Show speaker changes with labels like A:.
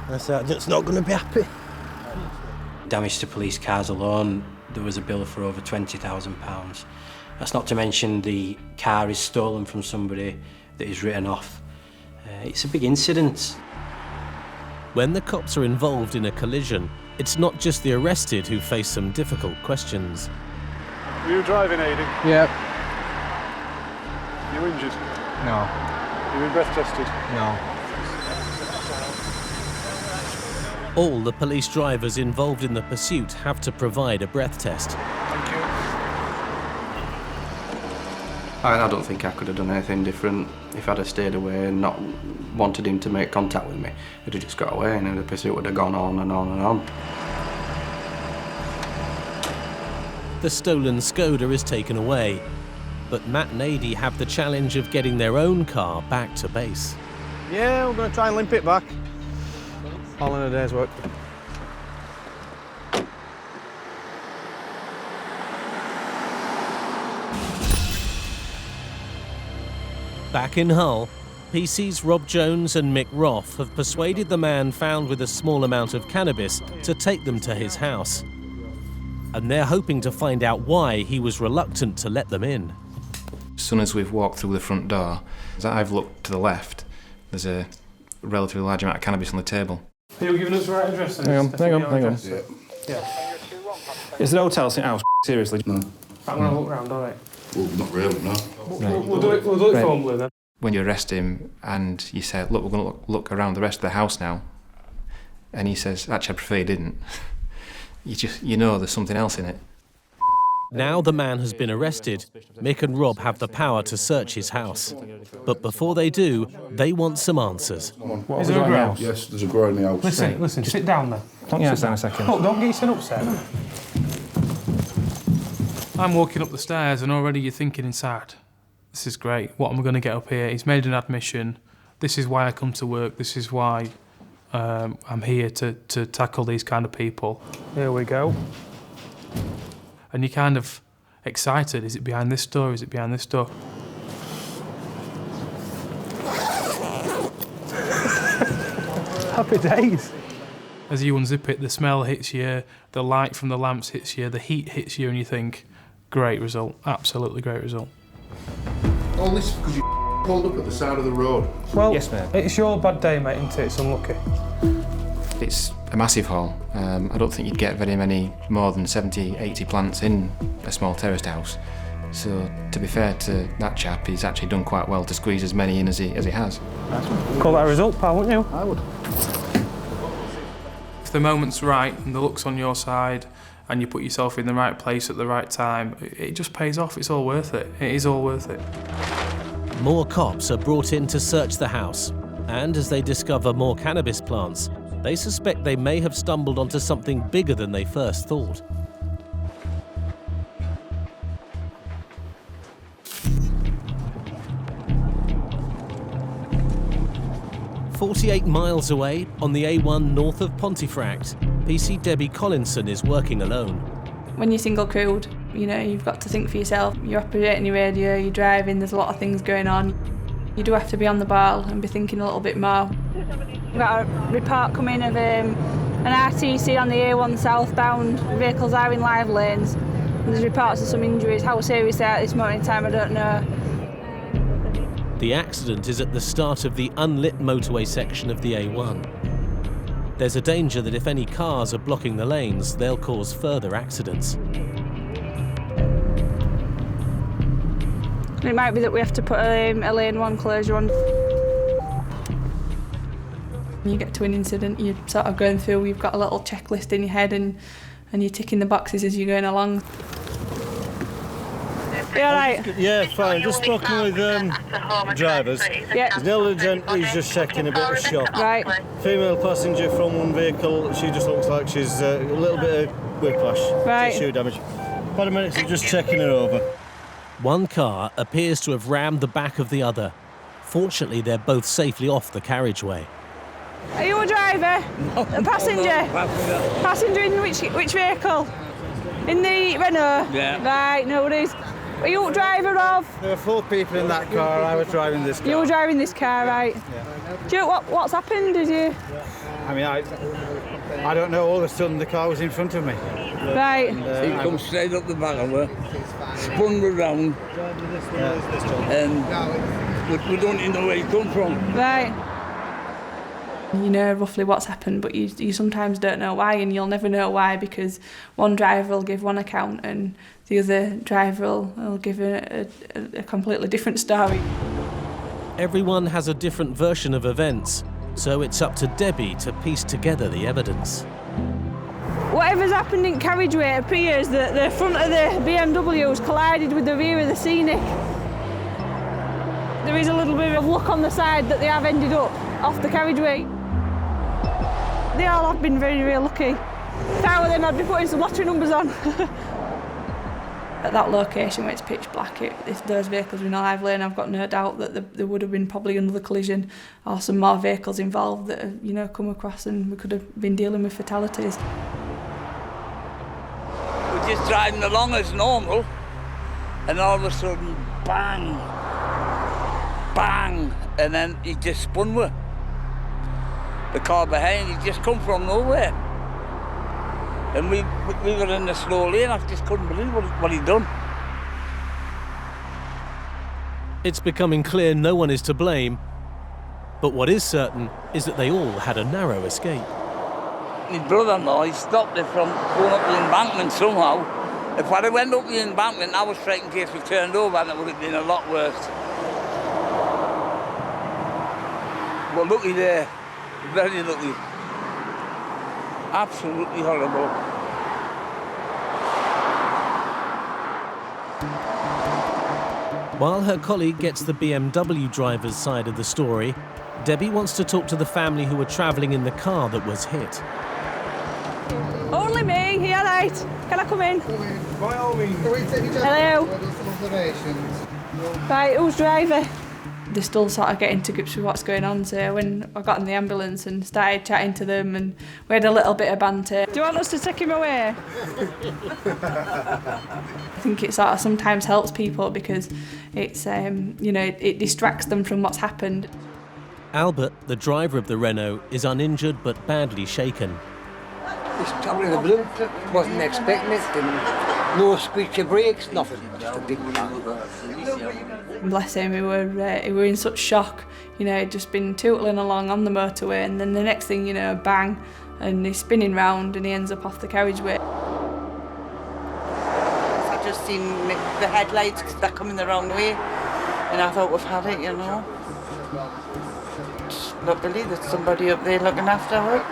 A: I said, I'm just not going to be happy.
B: Damage to police cars alone, there was a bill for over £20,000. That's not to mention the car is stolen from somebody that is written off. It's a big incident.
C: When the cops are involved in a collision, it's not just the arrested who face some difficult questions.
D: Were you driving, Aidy?
E: Yep.
D: You injured?
E: No.
D: You been breath tested?
E: No.
C: All the police drivers involved in the pursuit have to provide a breath test.
D: Thank you.
F: I don't think I could have done anything different. If I'd have stayed away and not wanted him to make contact with me, I'd have just got away and the pursuit would have gone on and on and on.
C: The stolen Skoda is taken away, but Matt and Adi have the challenge of getting their own car back to base.
E: Yeah, we're going to try and limp it back. All in a day's work.
C: Back in Hull, PC's Rob Jones and Mick Roth have persuaded the man found with a small amount of cannabis to take them to his house. And they're hoping to find out why he was reluctant to let them in.
F: As soon as we've walked through the front door, as I've looked to the left, there's a relatively large amount of cannabis on the table.
D: Are you giving us the right address then?
E: Hang on.
D: Yeah.
E: Is the hotel St House? Seriously?
D: I'm
E: No.
D: going to look round, all right?
G: Well, not really, no.
D: We'll do it formally then.
F: When you arrest him and you say, look, we're going to look around the rest of the house now, and he says, actually, I prefer you didn't. You know there's something else in it.
C: Now the man has been arrested, Mick and Rob have the power to search his house. But before they do, they want some answers.
D: Is there a grouse?
G: Yes, there's a grow in the house.
D: Listen, sit down then.
E: Don't you stand a second?
D: Look, don't get yourself upset. I'm walking up the stairs and already you're thinking inside, this is great, what am I going to get up here? He's made an admission, this is why I come to work, this is why I'm here to tackle these kind of people. Here we go. And you're kind of excited, is it behind this door, is it behind this door? Happy days. As you unzip it, the smell hits you, the light from the lamps hits you, the heat hits you, and you think, great result, absolutely great result.
G: All this because you pulled up at the side of the road.
D: Well,
E: Yes, mate.
D: It's your bad day, mate, isn't it? It's unlucky.
F: It's a massive hall. I don't think you'd get very many more than 70, 80 plants in a small terraced house. So, to be fair to that chap, he's actually done quite well to squeeze as many in as he has.
D: Call that a result, pal, wouldn't you?
G: I would.
D: If the moment's right and the luck's on your side and you put yourself in the right place at the right time, it just pays off. It's all worth it. It is all worth it.
C: More cops are brought in to search the house, and as they discover more cannabis plants, they suspect they may have stumbled onto something bigger than they first thought. "48 miles away, on the A1 north of Pontefract, PC Debbie Collinson is working alone.
H: When you're single crewed, you know, you've got to think for yourself. You're operating your radio, you're driving, there's a lot of things going on. You do have to be on the ball and be thinking a little bit more.
I: We've got a report coming of an RTC on the A1 southbound. Vehicles are in live lanes. And there's reports of some injuries. How serious they are at this moment in time, I don't know.
C: The accident is at the start of the unlit motorway section of the A1. There's a danger that if any cars are blocking the lanes, they'll cause further accidents.
I: It might be that we have to put a lane 1 closure on.
H: When you get to an incident, you're sort of going through, you've got a little checklist in your head and you're ticking the boxes as you're going along.
I: You all right?
A: Yeah, fine. Just spoken with drivers.
I: Yeah.
A: There's an elderly gent who's just checking a bit of shock.
I: Right.
A: Female passenger from one vehicle, she just looks like she's a little bit of whiplash.
I: Right.
A: Tissue damage. About a minute, so just checking her over.
C: One car appears to have rammed the back of the other. Fortunately, they're both safely off the carriageway.
I: Are you a driver? No, a passenger? No. Passenger in which vehicle? In the Renault?
J: Yeah.
I: Right, no worries. Are you a driver of?
A: There were 4 people in that car, I was driving this car.
I: You were driving this car, right?
A: Yeah.
I: Do you know what's happened? Did you?
A: I mean, I don't know. All of a sudden, the car was in front of me.
I: Right.
J: He come straight up the back of her, spun around, and we don't even know where he come from.
I: Right.
H: You know roughly what's happened, but you sometimes don't know why, and you'll never know why, because one driver will give one account and the other driver will give a completely different story.
C: Everyone has a different version of events, so it's up to Debbie to piece together the evidence.
I: Whatever's happened in carriageway, it appears that the front of the BMW has collided with the rear of the Scenic. There is a little bit of luck on the side that they have ended up off the carriageway. They all have been very, very lucky. If I were them, I'd be putting some lottery numbers on. At that location where it's pitch black, if those vehicles were in a live lane, I've got no doubt that there would have been probably another collision or some more vehicles involved that have, you know, come across, and we could have been dealing with fatalities.
J: We're just driving along as normal, and all of a sudden, bang, bang, and then he just spun with. The car behind, he just come from nowhere. And we were in the slow lane. I just couldn't believe what he'd done.
C: It's becoming clear no one is to blame, but what is certain is that they all had a narrow escape.
J: My brother-in-law, he stopped it from going up the embankment somehow. If I'd have went up the embankment, I was straight in case we turned over, and it would have been a lot worse. But looky there, very lucky. Absolutely horrible.
C: While her colleague gets the BMW driver's side of the story, Debbie wants to talk to the family who were travelling in the car that was hit.
I: Only me, here, right. Can I come in?
G: By all means.
I: Hello. Right, who's driver?
H: They're still sort of getting to grips with what's going on, so when I got in the ambulance and started chatting to them, and we had a little bit of banter.
I: Do you want us to take him away?
H: I think it sort of sometimes helps people because it's, you know, it distracts them from what's happened.
C: Albert, the driver of the Renault, is uninjured but badly shaken.
K: It's trouble in the blue. Wasn't expecting it. No squeaky brakes, nothing. Just a big bang.
H: Bless him, he were in such shock. You know, he'd just been tootling along on the motorway, and then the next thing you know, bang, and he's spinning round and he ends up off the carriageway.
L: I just seen the headlights, they're coming the wrong way, and I thought we've had it, you know. Just luckily there's somebody up there looking after her.